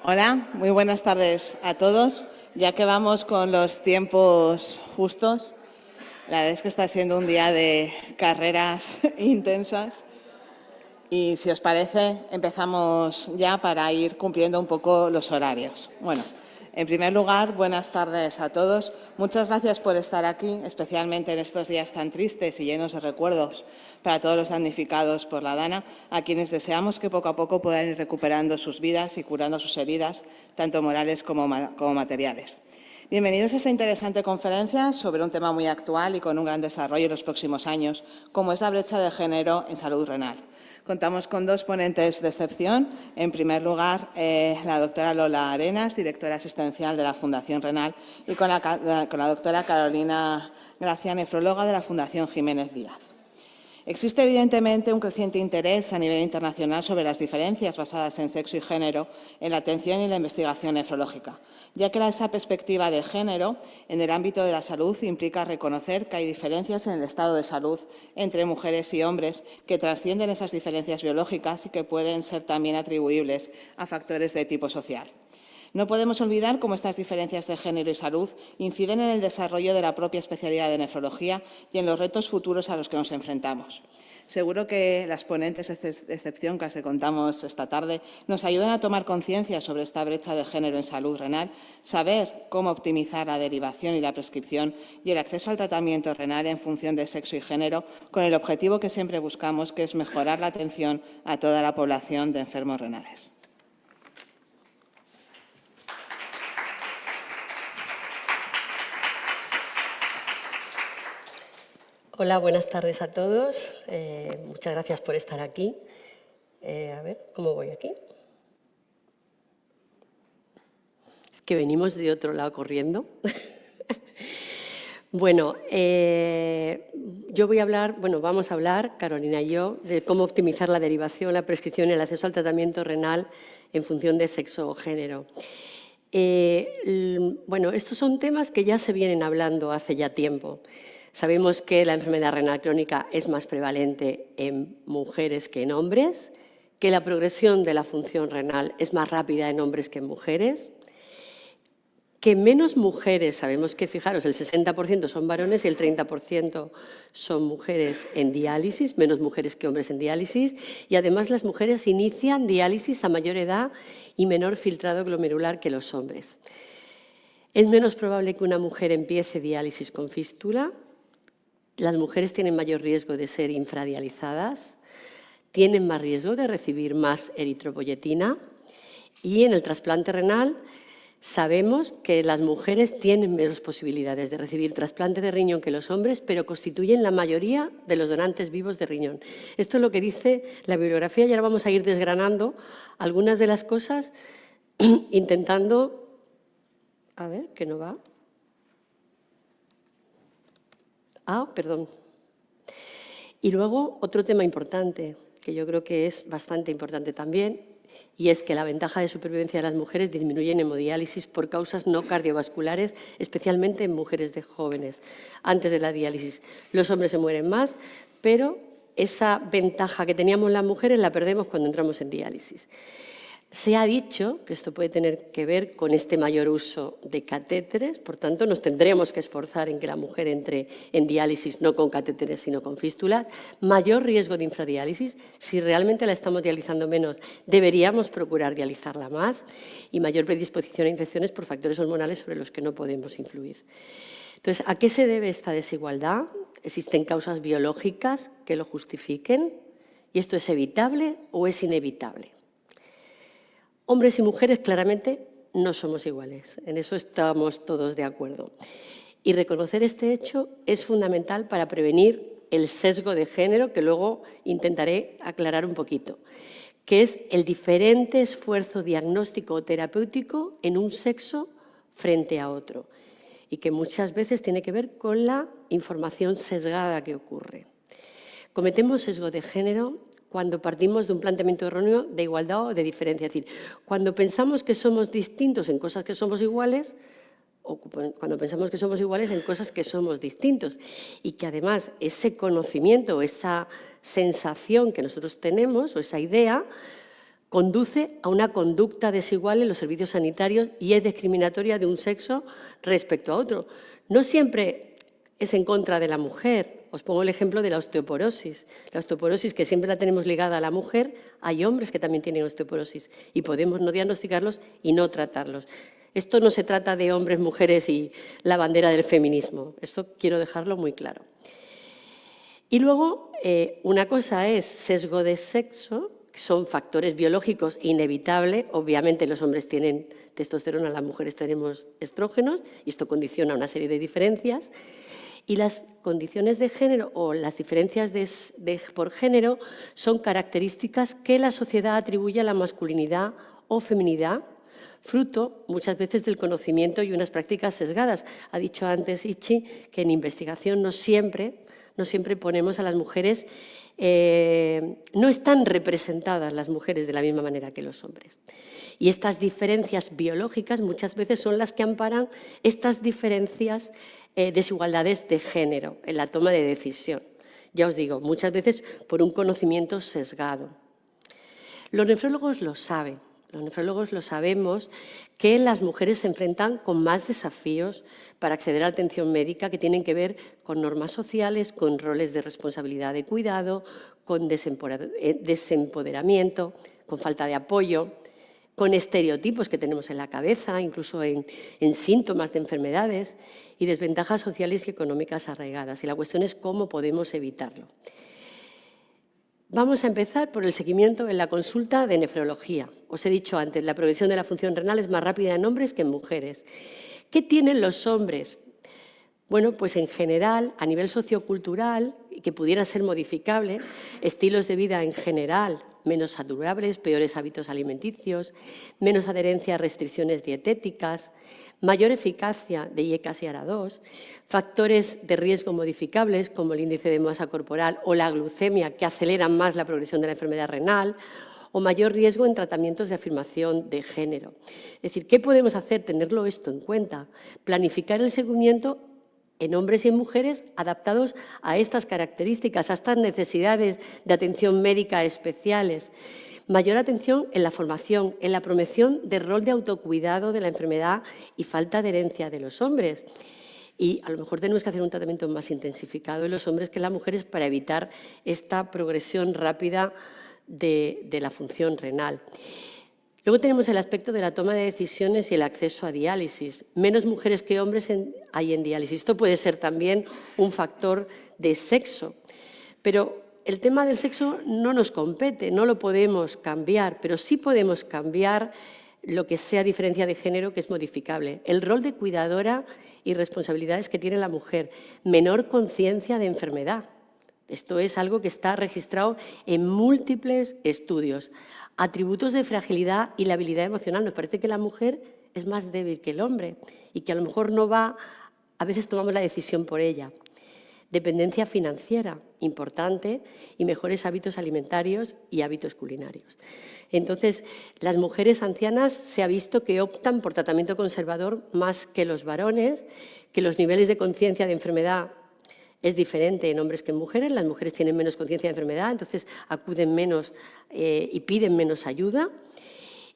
Hola, muy buenas tardes a todos. Ya que vamos con los tiempos justos, la verdad es que está siendo un día de carreras intensas y si os parece empezamos ya para ir cumpliendo un poco los horarios. Bueno, en primer lugar, buenas tardes a todos. Muchas gracias por estar aquí, especialmente en estos días tan tristes y llenos de recuerdos para todos los damnificados por la Dana, a quienes deseamos que poco a poco puedan ir recuperando sus vidas y curando sus heridas, tanto morales como materiales. Bienvenidos a esta interesante conferencia sobre un tema muy actual y con un gran desarrollo en los próximos años, como es la brecha de género en salud renal. Contamos con dos ponentes de excepción. En primer lugar, la doctora Lola Arenas, directora asistencial de la Fundación Renal, y con la doctora Carolina Gracia, nefróloga de la Fundación Jiménez Díaz. Existe evidentemente un creciente interés a nivel internacional sobre las diferencias basadas en sexo y género en la atención y la investigación nefrológica, ya que esa perspectiva de género en el ámbito de la salud implica reconocer que hay diferencias en el estado de salud entre mujeres y hombres que trascienden esas diferencias biológicas y que pueden ser también atribuibles a factores de tipo social. No podemos olvidar cómo estas diferencias de género y salud inciden en el desarrollo de la propia especialidad de nefrología y en los retos futuros a los que nos enfrentamos. Seguro que las ponentes de excepción que os contamos esta tarde nos ayudan a tomar conciencia sobre esta brecha de género en salud renal, saber cómo optimizar la derivación y la prescripción y el acceso al tratamiento renal en función de sexo y género, con el objetivo que siempre buscamos, que es mejorar la atención a toda la población de enfermos renales. Hola, buenas tardes a todos. Muchas gracias por estar aquí. A ver, ¿cómo voy aquí? Es que venimos de otro lado corriendo. Bueno, vamos a hablar, Carolina y yo, de cómo optimizar la derivación, la prescripción y el acceso al tratamiento renal en función de sexo o género. Estos son temas que ya se vienen hablando hace ya tiempo. Sabemos que la enfermedad renal crónica es más prevalente en mujeres que en hombres, que la progresión de la función renal es más rápida en hombres que en mujeres, que menos mujeres, sabemos que, fijaros, el 60% son varones y el 30% son mujeres en diálisis, menos mujeres que hombres en diálisis, y además las mujeres inician diálisis a mayor edad y menor filtrado glomerular que los hombres. Es menos probable que una mujer empiece diálisis con fístula. Las mujeres tienen mayor riesgo de ser infradializadas, tienen más riesgo de recibir más eritropoyetina y en el trasplante renal sabemos que las mujeres tienen menos posibilidades de recibir trasplante de riñón que los hombres, pero constituyen la mayoría de los donantes vivos de riñón. Esto es lo que dice la bibliografía y ahora vamos a ir desgranando algunas de las cosas intentando... A ver, que no va... perdón. Y luego otro tema importante, que yo creo que es bastante importante también, y es que la ventaja de supervivencia de las mujeres disminuye en hemodiálisis por causas no cardiovasculares, especialmente en mujeres de jóvenes, antes de la diálisis. Los hombres se mueren más, pero esa ventaja que teníamos las mujeres la perdemos cuando entramos en diálisis. Se ha dicho que esto puede tener que ver con este mayor uso de catéteres, por tanto, nos tendremos que esforzar en que la mujer entre en diálisis no con catéteres, sino con fístulas. Mayor riesgo de infradiálisis, si realmente la estamos dializando menos, deberíamos procurar dializarla más, y mayor predisposición a infecciones por factores hormonales sobre los que no podemos influir. Entonces, ¿a qué se debe esta desigualdad? ¿Existen causas biológicas que lo justifiquen? ¿Y esto es evitable o es inevitable? Hombres y mujeres claramente no somos iguales, en eso estamos todos de acuerdo. Y reconocer este hecho es fundamental para prevenir el sesgo de género, que luego intentaré aclarar un poquito, que es el diferente esfuerzo diagnóstico o terapéutico en un sexo frente a otro, y que muchas veces tiene que ver con la información sesgada que ocurre. Cometemos sesgo de género cuando partimos de un planteamiento erróneo de igualdad o de diferencia. Es decir, cuando pensamos que somos distintos en cosas que somos iguales, o cuando pensamos que somos iguales en cosas que somos distintos. Y que además ese conocimiento, esa sensación que nosotros tenemos, o esa idea, conduce a una conducta desigual en los servicios sanitarios y es discriminatoria de un sexo respecto a otro. No siempre es en contra de la mujer. Os pongo el ejemplo de la osteoporosis. La osteoporosis, que siempre la tenemos ligada a la mujer, hay hombres que también tienen osteoporosis y podemos no diagnosticarlos y no tratarlos. Esto no se trata de hombres, mujeres y la bandera del feminismo. Esto quiero dejarlo muy claro. Y luego, una cosa es sesgo de sexo, que son factores biológicos inevitables. Obviamente los hombres tienen testosterona, las mujeres tenemos estrógenos y esto condiciona una serie de diferencias. Y las condiciones de género o las diferencias por género son características que la sociedad atribuye a la masculinidad o feminidad, fruto muchas veces del conocimiento y unas prácticas sesgadas. Ha dicho antes Ichi que en investigación no siempre ponemos a las mujeres, no están representadas las mujeres de la misma manera que los hombres. Y estas diferencias biológicas muchas veces son las que amparan estas diferencias, desigualdades de género en la toma de decisión. Ya os digo, muchas veces por un conocimiento sesgado. Los nefrólogos lo saben. Los nefrólogos lo sabemos, que las mujeres se enfrentan con más desafíos para acceder a la atención médica que tienen que ver con normas sociales, con roles de responsabilidad de cuidado, con desempoderamiento, con falta de apoyo, con estereotipos que tenemos en la cabeza, incluso en síntomas de enfermedades y desventajas sociales y económicas arraigadas. Y la cuestión es cómo podemos evitarlo. Vamos a empezar por el seguimiento en la consulta de nefrología. Os he dicho antes, la progresión de la función renal es más rápida en hombres que en mujeres. ¿Qué tienen los hombres? Bueno, pues en general, a nivel sociocultural, que pudiera ser modificable, estilos de vida en general menos saludables, peores hábitos alimenticios, menos adherencia a restricciones dietéticas, mayor eficacia de IECAS y ARA2, factores de riesgo modificables como el índice de masa corporal o la glucemia que aceleran más la progresión de la enfermedad renal o mayor riesgo en tratamientos de afirmación de género. Es decir, ¿qué podemos hacer? Tenerlo esto en cuenta, planificar el seguimiento en hombres y en mujeres adaptados a estas características, a estas necesidades de atención médica especiales. Mayor atención en la formación, en la promoción del rol de autocuidado de la enfermedad y falta de herencia de los hombres. Y a lo mejor tenemos que hacer un tratamiento más intensificado en los hombres que en las mujeres para evitar esta progresión rápida de la función renal. Luego tenemos el aspecto de la toma de decisiones y el acceso a diálisis. Menos mujeres que hombres hay en diálisis. Esto puede ser también un factor de sexo, pero el tema del sexo no nos compete, no lo podemos cambiar, pero sí podemos cambiar lo que sea diferencia de género, que es modificable. El rol de cuidadora y responsabilidades que tiene la mujer, menor conciencia de enfermedad. Esto es algo que está registrado en múltiples estudios. Atributos de fragilidad y la habilidad emocional. Nos parece que la mujer es más débil que el hombre y que a lo mejor no va, a veces tomamos la decisión por ella. Dependencia financiera, importante, y mejores hábitos alimentarios y hábitos culinarios. Entonces, las mujeres ancianas se ha visto que optan por tratamiento conservador más que los varones, que los niveles de conciencia de enfermedad es diferente en hombres que en mujeres. Las mujeres tienen menos conciencia de enfermedad, entonces acuden menos y piden menos ayuda.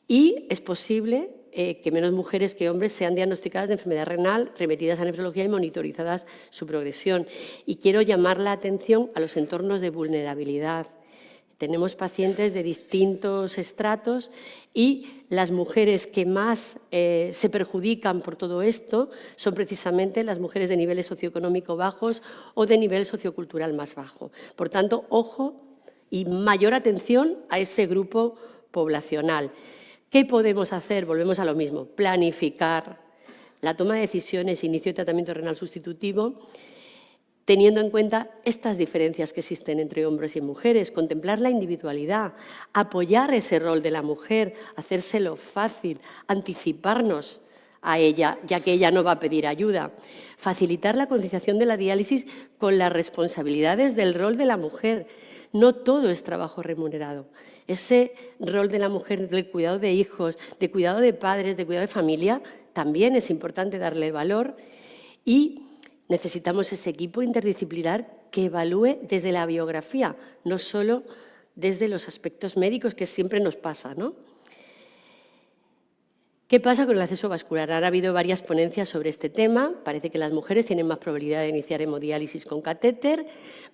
Y es posible que menos mujeres que hombres sean diagnosticadas de enfermedad renal, remitidas a nefrología y monitorizadas su progresión. Y quiero llamar la atención a los entornos de vulnerabilidad. Tenemos pacientes de distintos estratos y las mujeres que más se perjudican por todo esto son precisamente las mujeres de niveles socioeconómicos bajos o de nivel sociocultural más bajo. Por tanto, ojo y mayor atención a ese grupo poblacional. ¿Qué podemos hacer? Volvemos a lo mismo, planificar la toma de decisiones, inicio de tratamiento renal sustitutivo, teniendo en cuenta estas diferencias que existen entre hombres y mujeres, contemplar la individualidad, apoyar ese rol de la mujer, hacérselo fácil, anticiparnos a ella, ya que ella no va a pedir ayuda, facilitar la conciliación de la diálisis con las responsabilidades del rol de la mujer. No todo es trabajo remunerado. Ese rol de la mujer del cuidado de hijos, de cuidado de padres, de cuidado de familia, también es importante darle valor y necesitamos ese equipo interdisciplinar que evalúe desde la biografía, no solo desde los aspectos médicos, que siempre nos pasa, ¿no? ¿Qué pasa con el acceso vascular? Ahora ha habido varias ponencias sobre este tema. Parece que las mujeres tienen más probabilidad de iniciar hemodiálisis con catéter,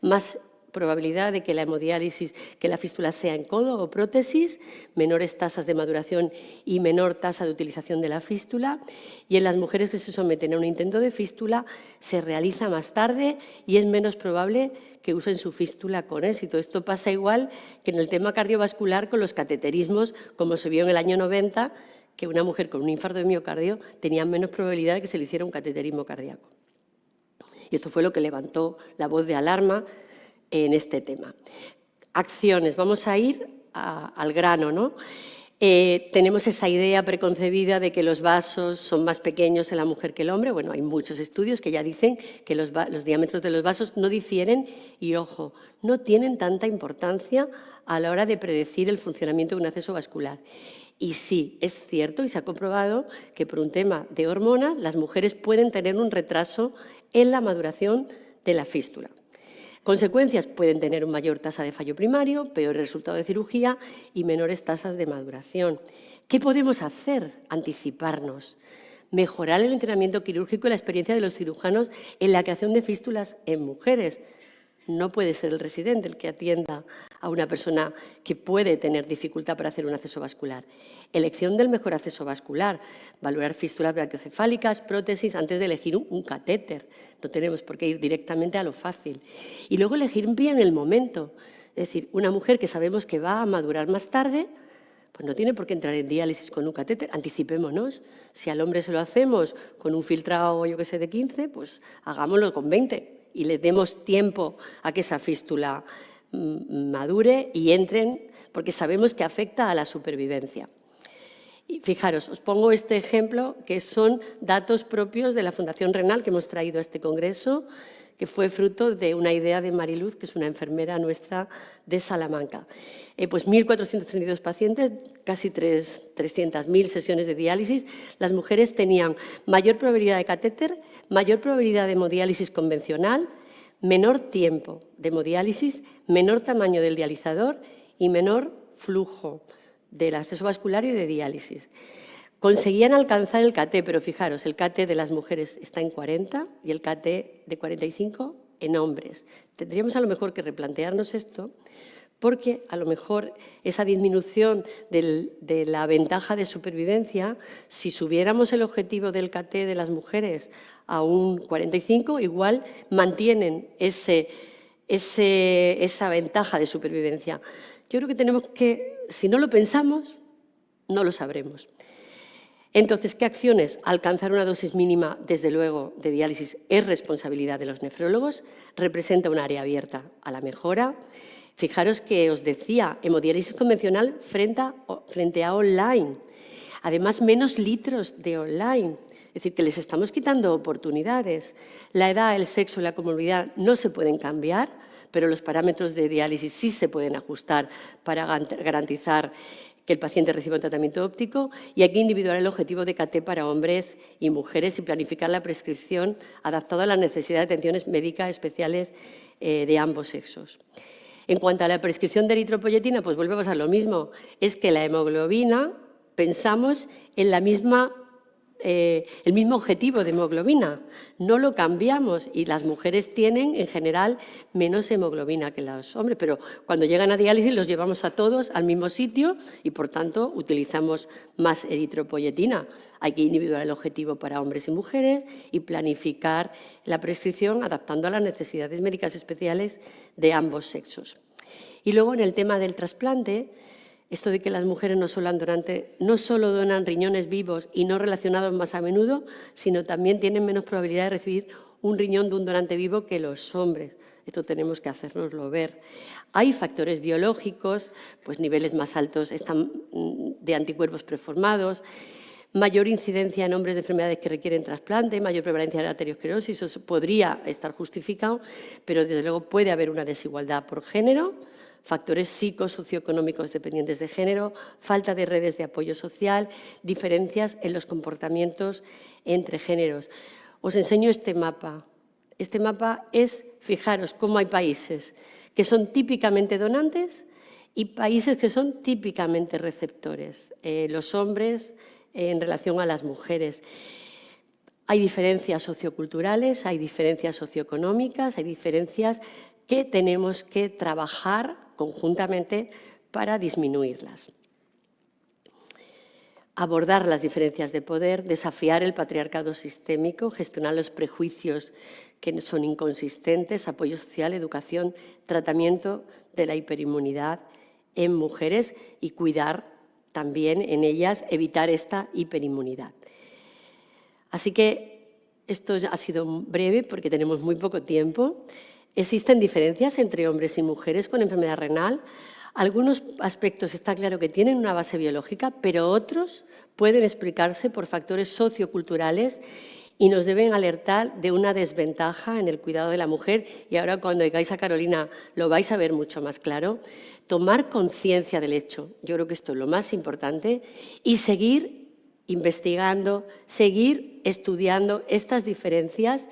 más probabilidad de que la hemodiálisis, que la fístula sea en codo o prótesis, menores tasas de maduración y menor tasa de utilización de la fístula. Y en las mujeres que se someten a un intento de fístula se realiza más tarde y es menos probable que usen su fístula con éxito. Esto pasa igual que en el tema cardiovascular con los cateterismos, como se vio en el año 90, que una mujer con un infarto de miocardio tenía menos probabilidad de que se le hiciera un cateterismo cardíaco. Y esto fue lo que levantó la voz de alarma en este tema. Acciones. Vamos a ir al grano, ¿no? Tenemos esa idea preconcebida de que los vasos son más pequeños en la mujer que el hombre. Bueno, hay muchos estudios que ya dicen que los diámetros de los vasos no difieren y, ojo, no tienen tanta importancia a la hora de predecir el funcionamiento de un acceso vascular. Y sí, es cierto y se ha comprobado que por un tema de hormonas las mujeres pueden tener un retraso en la maduración de la fístula. Consecuencias, pueden tener una mayor tasa de fallo primario, peor resultado de cirugía y menores tasas de maduración. ¿Qué podemos hacer? Anticiparnos. Mejorar el entrenamiento quirúrgico y la experiencia de los cirujanos en la creación de fístulas en mujeres. No puede ser el residente el que atienda a una persona que puede tener dificultad para hacer un acceso vascular. Elección del mejor acceso vascular, valorar fístulas brachiocefálicas, prótesis, antes de elegir un catéter. No tenemos por qué ir directamente a lo fácil. Y luego elegir bien el momento. Es decir, una mujer que sabemos que va a madurar más tarde, pues no tiene por qué entrar en diálisis con un catéter, anticipémonos. Si al hombre se lo hacemos con un filtrado, yo qué sé, de 15, pues hagámoslo con 20 y le demos tiempo a que esa fístula madure y entren, porque sabemos que afecta a la supervivencia. Y fijaros, os pongo este ejemplo, que son datos propios de la Fundación Renal que hemos traído a este congreso, que fue fruto de una idea de Mariluz, que es una enfermera nuestra de Salamanca. Pues 1.432 pacientes, casi 300.000 sesiones de diálisis. Las mujeres tenían mayor probabilidad de catéter, mayor probabilidad de hemodiálisis convencional, menor tiempo de hemodiálisis, menor tamaño del dializador y menor flujo del acceso vascular y de diálisis. Conseguían alcanzar el KT, pero fijaros, el KT de las mujeres está en 40 y el KT de 45 en hombres. Tendríamos a lo mejor que replantearnos esto, porque a lo mejor esa disminución de la ventaja de supervivencia, si subiéramos el objetivo del KT de las mujeres a un 45, igual mantienen esa ventaja de supervivencia. Yo creo que tenemos que, si no lo pensamos, no lo sabremos. Entonces, ¿qué acciones? Alcanzar una dosis mínima, desde luego, de diálisis es responsabilidad de los nefrólogos, representa un área abierta a la mejora. Fijaros que os decía, hemodiálisis convencional frente a online. Además, menos litros de online. Es decir, que les estamos quitando oportunidades. La edad, el sexo y la comorbilidad no se pueden cambiar, pero los parámetros de diálisis sí se pueden ajustar para garantizar que el paciente reciba un tratamiento óptico, y hay que individuar el objetivo de KT para hombres y mujeres y planificar la prescripción adaptada a las necesidades de atenciones médicas especiales de ambos sexos. En cuanto a la prescripción de eritropoyetina, pues volvemos a lo mismo. Es que la hemoglobina, pensamos en el mismo objetivo de hemoglobina, no lo cambiamos y las mujeres tienen en general menos hemoglobina que los hombres, pero cuando llegan a diálisis los llevamos a todos al mismo sitio y por tanto utilizamos más eritropoyetina. Hay que individuar el objetivo para hombres y mujeres y planificar la prescripción adaptando a las necesidades médicas especiales de ambos sexos. Y luego en el tema del trasplante, esto de que las mujeres no solo donan riñones vivos y no relacionados más a menudo, sino también tienen menos probabilidad de recibir un riñón de un donante vivo que los hombres. Esto tenemos que hacérnoslo ver. Hay factores biológicos, pues niveles más altos de anticuerpos preformados, mayor incidencia en hombres de enfermedades que requieren trasplante, mayor prevalencia de arteriosclerosis, eso podría estar justificado, pero desde luego puede haber una desigualdad por género, factores psicosocioeconómicos dependientes de género, falta de redes de apoyo social, diferencias en los comportamientos entre géneros. Os enseño este mapa. Este mapa es, fijaros, cómo hay países que son típicamente donantes y países que son típicamente receptores, los hombres en relación a las mujeres. Hay diferencias socioculturales, hay diferencias socioeconómicas, hay diferencias que tenemos que trabajar conjuntamente para disminuirlas. Abordar las diferencias de poder, desafiar el patriarcado sistémico, gestionar los prejuicios que son inconsistentes, apoyo social, educación, tratamiento de la hiperinmunidad en mujeres y cuidar también en ellas, evitar esta hiperinmunidad. Así que esto ha sido breve porque tenemos muy poco tiempo. Existen diferencias entre hombres y mujeres con enfermedad renal. Algunos aspectos está claro que tienen una base biológica, pero otros pueden explicarse por factores socioculturales y nos deben alertar de una desventaja en el cuidado de la mujer. Y ahora, cuando oigáis a Carolina, lo vais a ver mucho más claro. Tomar conciencia del hecho, yo creo que esto es lo más importante, y seguir investigando, seguir estudiando estas diferencias.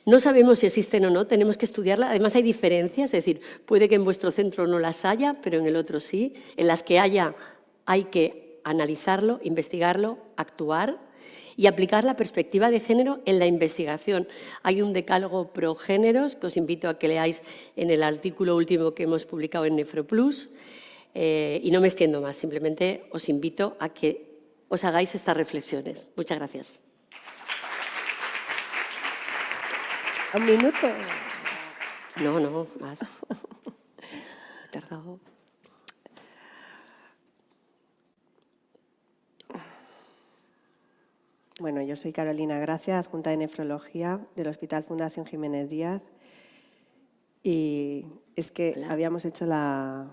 No sabemos si existen o no, tenemos que estudiarlas. Además, hay diferencias, es decir, puede que en vuestro centro no las haya, pero en el otro sí. En las que haya, hay que analizarlo, investigarlo, actuar y aplicar la perspectiva de género en la investigación. Hay un decálogo pro géneros que os invito a que leáis en el artículo último que hemos publicado en Nefroplus. Y no me extiendo más, simplemente os invito a que os hagáis estas reflexiones. Muchas gracias. ¿Un minuto? No, más. He tardado. Bueno, yo soy Carolina Gracia, adjunta de Nefrología del Hospital Fundación Jiménez Díaz. Y es que Hola. habíamos hecho la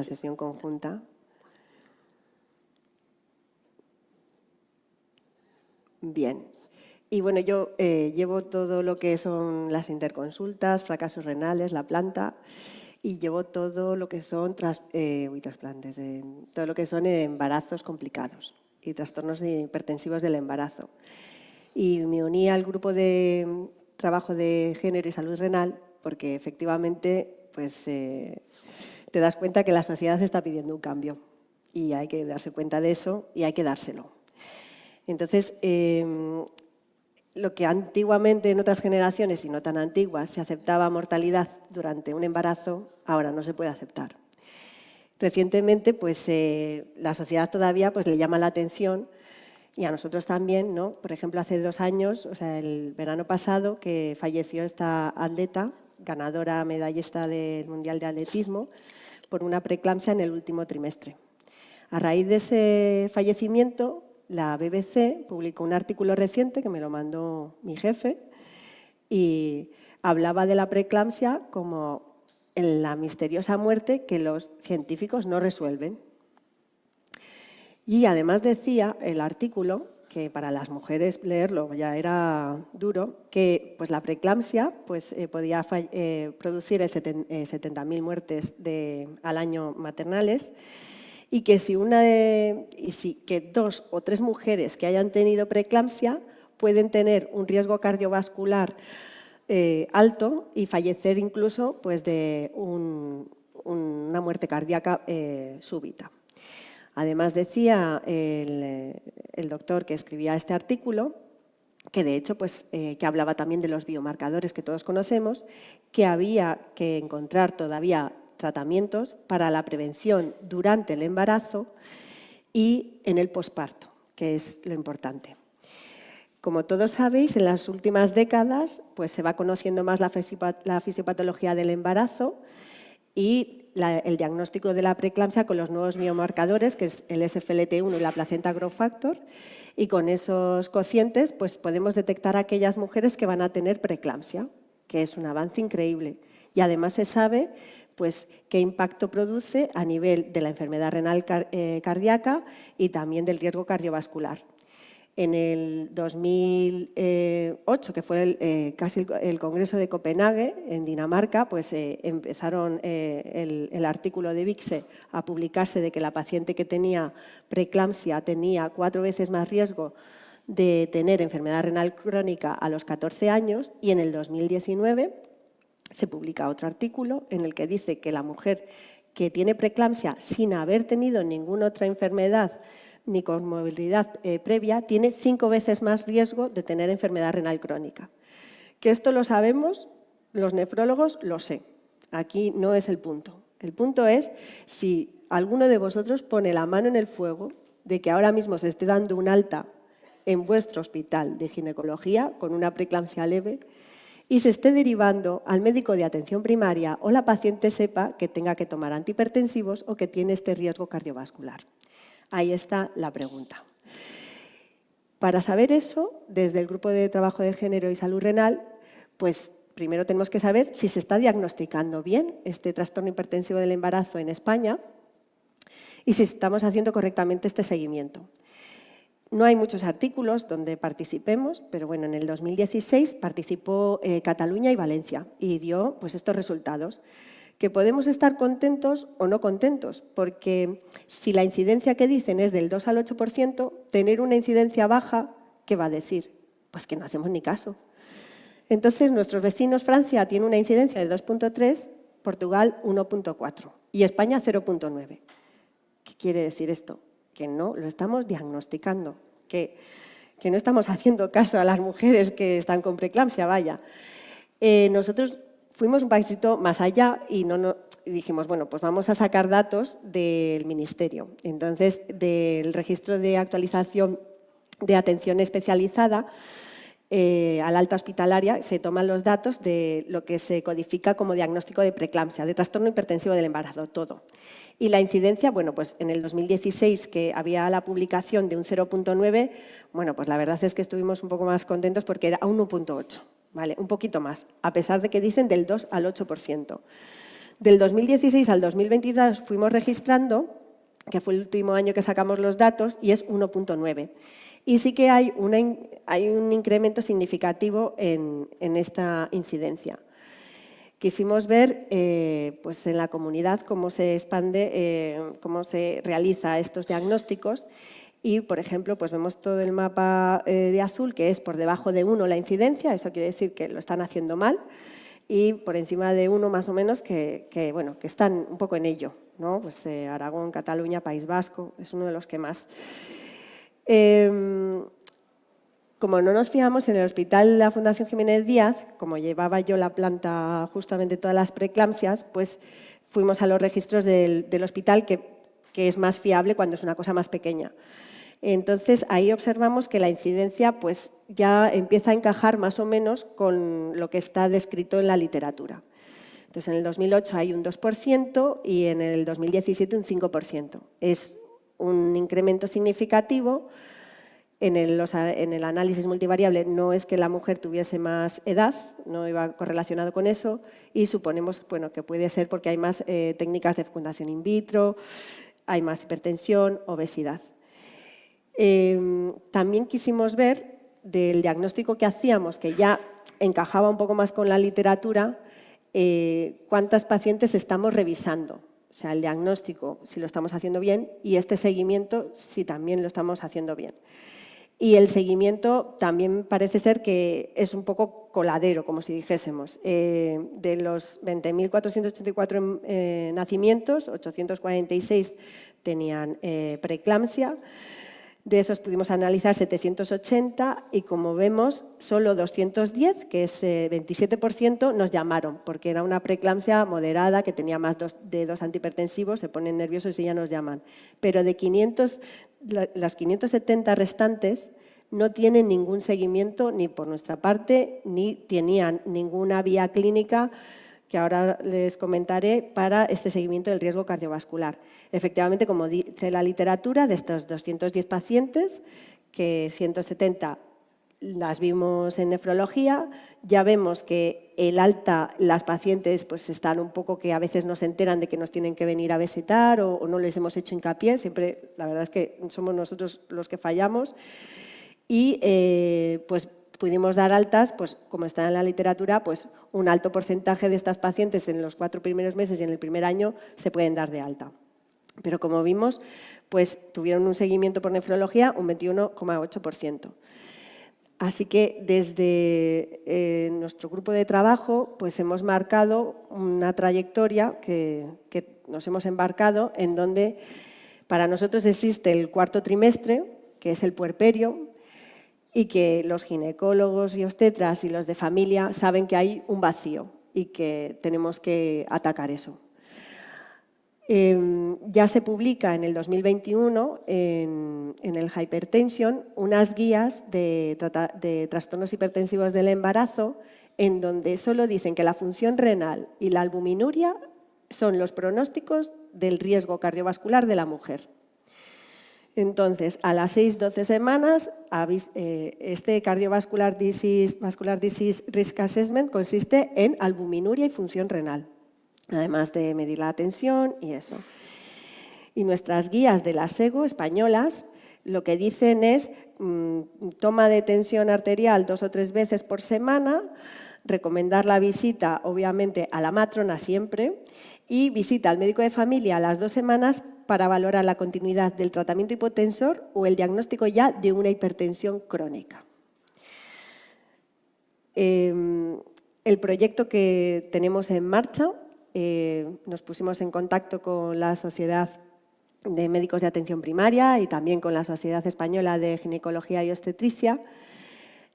sesión conjunta. Bien. Y bueno, yo llevo todo lo que son las interconsultas, fracasos renales, la planta, y llevo todo lo que son trasplantes, todo lo que son embarazos complicados y trastornos hipertensivos del embarazo. Y me uní al grupo de trabajo de género y salud renal porque efectivamente pues, te das cuenta que la sociedad está pidiendo un cambio y hay que darse cuenta de eso y hay que dárselo. Entonces, lo que antiguamente en otras generaciones y no tan antiguas se aceptaba mortalidad durante un embarazo, ahora no se puede aceptar. Recientemente, pues, la sociedad todavía pues, le llama la atención y a nosotros también, ¿no? Por ejemplo, hace 2 años, o sea, el verano pasado, que falleció esta atleta, ganadora medallista del Mundial de Atletismo, por una preeclampsia en el último trimestre. A raíz de ese fallecimiento, la BBC publicó un artículo reciente que me lo mandó mi jefe y hablaba de la preeclampsia como en la misteriosa muerte que los científicos no resuelven. Y además decía el artículo, que para las mujeres leerlo ya era duro, que pues, la preeclampsia pues, podía producir 70.000 muertes al año maternales y que que 2 o 3 mujeres que hayan tenido preeclampsia pueden tener un riesgo cardiovascular alto y fallecer incluso pues, de una muerte cardíaca súbita. Además, decía el doctor que escribía este artículo, que de hecho pues, que hablaba también de los biomarcadores que todos conocemos, que había que encontrar todavía tratamientos para la prevención durante el embarazo y en el posparto, que es lo importante. Como todos sabéis, en las últimas décadas pues, se va conociendo más la fisiopatología del embarazo y el diagnóstico de la preeclampsia con los nuevos biomarcadores, que es el SFLT1 y la placenta growth factor, y con esos cocientes pues, podemos detectar a aquellas mujeres que van a tener preeclampsia, que es un avance increíble. Y además se sabe pues, qué impacto produce a nivel de la enfermedad renal cardíaca y también del riesgo cardiovascular. En el 2008, que fue casi el Congreso de Copenhague, en Dinamarca, pues empezaron el artículo de Vixe a publicarse de que la paciente que tenía preeclampsia tenía 4 veces más riesgo de tener enfermedad renal crónica a los 14 años y en el 2019 se publica otro artículo en el que dice que la mujer que tiene preeclampsia sin haber tenido ninguna otra enfermedad ni comorbilidad previa, tiene 5 veces más riesgo de tener enfermedad renal crónica. Que esto lo sabemos, los nefrólogos lo sé. Aquí no es el punto. El punto es si alguno de vosotros pone la mano en el fuego de que ahora mismo se esté dando un alta en vuestro hospital de ginecología con una preeclampsia leve y se esté derivando al médico de atención primaria o la paciente sepa que tenga que tomar antihipertensivos o que tiene este riesgo cardiovascular. Ahí está la pregunta. Para saber eso, desde el Grupo de Trabajo de Género y Salud Renal, pues primero tenemos que saber si se está diagnosticando bien este trastorno hipertensivo del embarazo en España y si estamos haciendo correctamente este seguimiento. No hay muchos artículos donde participemos, pero bueno, en el 2016 participó Cataluña y Valencia y dio pues, estos resultados. Que podemos estar contentos o no contentos, porque si la incidencia que dicen es del 2 al 8%, tener una incidencia baja, ¿qué va a decir? Pues que no hacemos ni caso. Entonces, nuestros vecinos, Francia tiene una incidencia de 2,3, Portugal 1,4 y España 0,9. ¿Qué quiere decir esto? Que no lo estamos diagnosticando, que no estamos haciendo caso a las mujeres que están con preeclampsia, vaya. Nosotros fuimos un pasito más allá y dijimos, bueno, pues vamos a sacar datos del Ministerio. Entonces, del registro de actualización de atención especializada al alta hospitalaria se toman los datos de lo que se codifica como diagnóstico de preeclampsia, de trastorno hipertensivo del embarazo, todo. Y la incidencia, bueno, pues en el 2016, que había la publicación de un 0,9, bueno, pues la verdad es que estuvimos un poco más contentos porque era un 1,8, ¿vale? Un poquito más, a pesar de que dicen del 2 al 8%. Del 2016 al 2022 fuimos registrando, que fue el último año que sacamos los datos, y es 1,9. Y sí que hay un incremento significativo en esta incidencia. Quisimos ver pues en la comunidad cómo se expande, cómo se realiza estos diagnósticos y, por ejemplo, pues vemos todo el mapa de azul, que es por debajo de 1 la incidencia, eso quiere decir que lo están haciendo mal, y por encima de 1 más o menos que están un poco en ello, ¿no? Pues Aragón, Cataluña, País Vasco, es uno de los que más. Como no nos fijamos en el hospital de la Fundación Jiménez Díaz, como llevaba yo la planta justamente todas las preeclampsias, pues fuimos a los registros del hospital, que es más fiable cuando es una cosa más pequeña. Entonces, ahí observamos que la incidencia pues, ya empieza a encajar más o menos con lo que está descrito en la literatura. Entonces, en el 2008 hay un 2% y en el 2017 un 5%. Es un incremento significativo. En el análisis multivariable no es que la mujer tuviese más edad, no iba correlacionado con eso, y suponemos bueno, que puede ser porque hay más técnicas de fecundación in vitro, hay más hipertensión, obesidad. También quisimos ver del diagnóstico que hacíamos, que ya encajaba un poco más con la literatura, cuántas pacientes estamos revisando. O sea, el diagnóstico, si lo estamos haciendo bien, y este seguimiento, si también lo estamos haciendo bien. Y el seguimiento también parece ser que es un poco coladero, como si dijésemos. De los 20.484 nacimientos, 846 tenían preeclampsia. De esos pudimos analizar 780 y, como vemos, solo 210, que es 27%, nos llamaron, porque era una preeclampsia moderada que tenía más de 2 antihipertensivos, se ponen nerviosos y ya nos llaman. Pero de las 570 restantes no tienen ningún seguimiento ni por nuestra parte, ni tenían ninguna vía clínica que ahora les comentaré para este seguimiento del riesgo cardiovascular. Efectivamente, como dice la literatura, de estos 210 pacientes, que 170 las vimos en nefrología, ya vemos que el alta, las pacientes pues están un poco que a veces no se enteran de que nos tienen que venir a visitar o no les hemos hecho hincapié, siempre la verdad es que somos nosotros los que fallamos y pues pudimos dar altas, pues como está en la literatura, pues un alto porcentaje de estas pacientes en los 4 primeros meses y en el primer año se pueden dar de alta. Pero como vimos, pues tuvieron un seguimiento por nefrología un 21,8%. Así que desde nuestro grupo de trabajo pues hemos marcado una trayectoria que nos hemos embarcado, en donde para nosotros existe el cuarto trimestre, que es el puerperio, y que los ginecólogos y obstetras y los de familia saben que hay un vacío y que tenemos que atacar eso. Ya se publica en el 2021 en el Hypertension unas guías de trastornos hipertensivos del embarazo, en donde solo dicen que la función renal y la albuminuria son los pronósticos del riesgo cardiovascular de la mujer. Entonces, a las 6-12 semanas, este Cardiovascular Disease Risk Assessment consiste en albuminuria y función renal, además de medir la tensión y eso. Y nuestras guías de la SEGO españolas lo que dicen es toma de tensión arterial 2 o 3 veces por semana, recomendar la visita, obviamente, a la matrona siempre, y visita al médico de familia a las 2 semanas para valorar la continuidad del tratamiento hipotensor o el diagnóstico ya de una hipertensión crónica. El proyecto que tenemos en marcha, nos pusimos en contacto con la Sociedad de Médicos de Atención Primaria y también con la Sociedad Española de Ginecología y Obstetricia,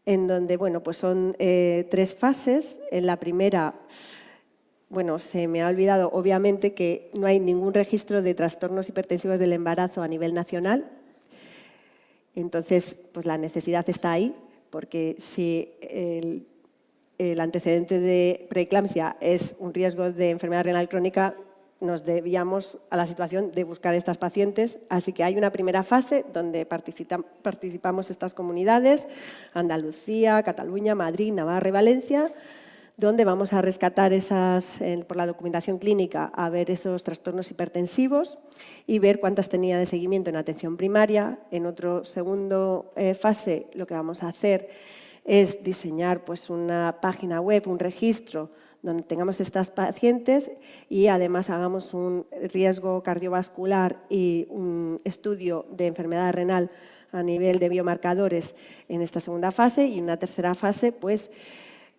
en donde pues son 3 fases. En la primera, se me ha olvidado, obviamente, que no hay ningún registro de trastornos hipertensivos del embarazo a nivel nacional. Entonces, pues la necesidad está ahí, porque si el antecedente de preeclampsia es un riesgo de enfermedad renal crónica, nos debíamos a la situación de buscar estas pacientes. Así que hay una primera fase donde participamos estas comunidades, Andalucía, Cataluña, Madrid, Navarra y Valencia, donde vamos a rescatar por la documentación clínica, a ver esos trastornos hipertensivos y ver cuántas tenía de seguimiento en atención primaria. En otra segunda fase, lo que vamos a hacer es diseñar una página web, un registro, donde tengamos estas pacientes y además hagamos un riesgo cardiovascular y un estudio de enfermedad renal a nivel de biomarcadores en esta segunda fase, y en una tercera fase,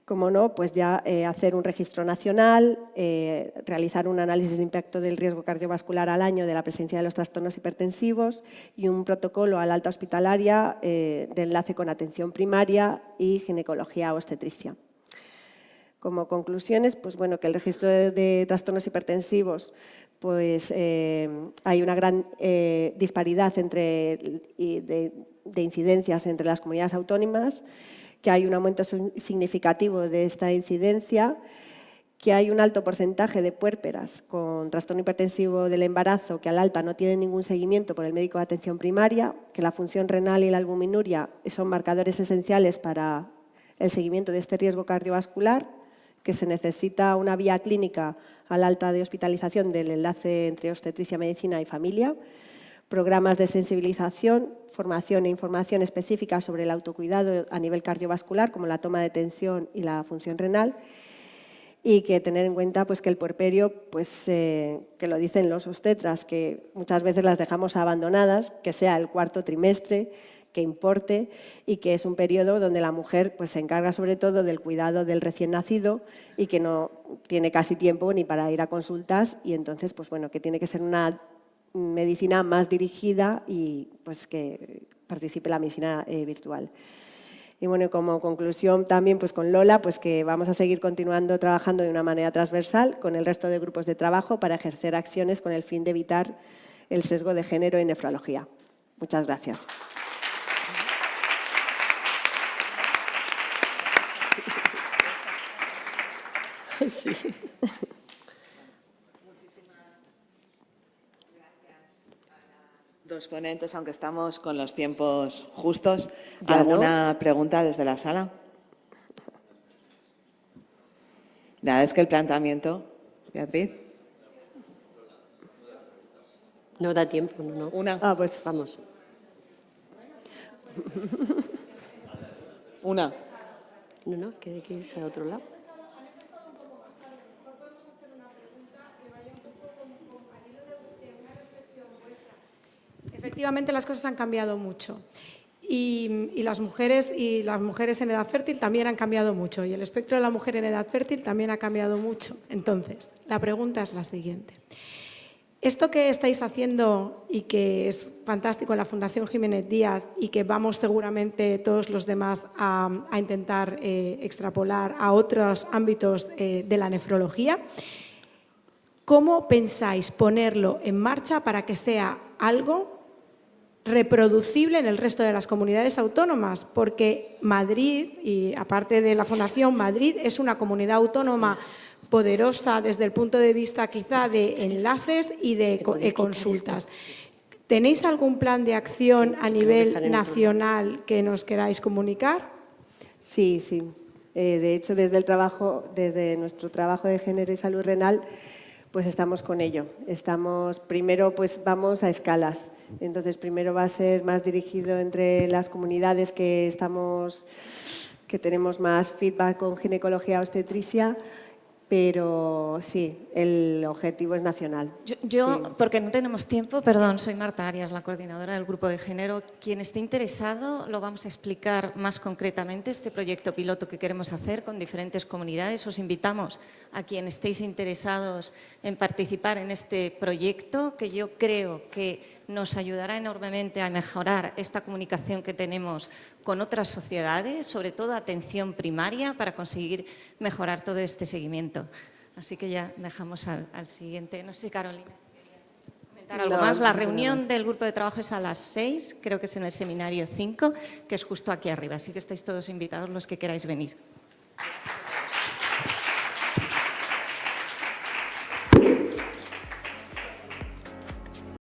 como no, ya hacer un registro nacional, realizar un análisis de impacto del riesgo cardiovascular al año de la presencia de los trastornos hipertensivos y un protocolo a la alta hospitalaria de enlace con atención primaria y ginecología obstetricia. Como conclusiones, que el registro de trastornos hipertensivos, hay una gran disparidad de incidencias entre las comunidades autónomas, que hay un aumento significativo de esta incidencia, que hay un alto porcentaje de puérperas con trastorno hipertensivo del embarazo que al alta no tienen ningún seguimiento por el médico de atención primaria, que la función renal y la albuminuria son marcadores esenciales para el seguimiento de este riesgo cardiovascular, que se necesita una vía clínica al alta de hospitalización del enlace entre obstetricia, medicina y familia, programas de sensibilización, formación e información específica sobre el autocuidado a nivel cardiovascular, como la toma de tensión y la función renal, y que tener en cuenta que el puerperio, que lo dicen los obstetras, que muchas veces las dejamos abandonadas, que sea el cuarto trimestre, que importe, y que es un periodo donde la mujer se encarga sobre todo del cuidado del recién nacido y que no tiene casi tiempo ni para ir a consultas, y entonces que tiene que ser una medicina más dirigida y que participe en la medicina virtual. Y como conclusión también con Lola, que vamos a seguir continuando trabajando de una manera transversal con el resto de grupos de trabajo para ejercer acciones con el fin de evitar el sesgo de género en nefrología. Muchas gracias. Sí. Dos ponentes, aunque estamos con los tiempos justos. Ya, ¿Alguna pregunta desde la sala? Nada, es que el planteamiento, Beatriz. No da tiempo, no. Una. Vamos. Una. No, que hay que irse a otro lado. Efectivamente, las cosas han cambiado mucho y las mujeres en edad fértil también han cambiado mucho, y el espectro de la mujer en edad fértil también ha cambiado mucho. Entonces, la pregunta es la siguiente. Esto que estáis haciendo y que es fantástico en la Fundación Jiménez Díaz y que vamos seguramente todos los demás a intentar extrapolar a otros ámbitos de la nefrología, ¿cómo pensáis ponerlo en marcha para que sea algo reproducible en el resto de las comunidades autónomas? Porque Madrid, y aparte de la Fundación, Madrid es una comunidad autónoma poderosa desde el punto de vista quizá de enlaces y de consultas. ¿Tenéis algún plan de acción a nivel nacional que nos queráis comunicar? Sí, sí. De hecho, desde nuestro trabajo de género y salud renal, pues estamos con ello. Primero pues vamos a escalas. Entonces, primero va a ser más dirigido entre las comunidades que tenemos más feedback con ginecología obstetricia, pero sí, el objetivo es nacional. Yo Sí. porque no tenemos tiempo, perdón, soy Marta Arias, la coordinadora del grupo de género. Quien esté interesado, lo vamos a explicar más concretamente, este proyecto piloto que queremos hacer con diferentes comunidades. Os invitamos a quien estéis interesados en participar en este proyecto, que yo creo que nos ayudará enormemente a mejorar esta comunicación que tenemos con otras sociedades, sobre todo atención primaria, para conseguir mejorar todo este seguimiento. Así que ya dejamos al siguiente. No sé si Carolina, si querías comentar algo más. La reunión del grupo de trabajo es a las 6, creo que es en el seminario 5, que es justo aquí arriba. Así que estáis todos invitados los que queráis venir.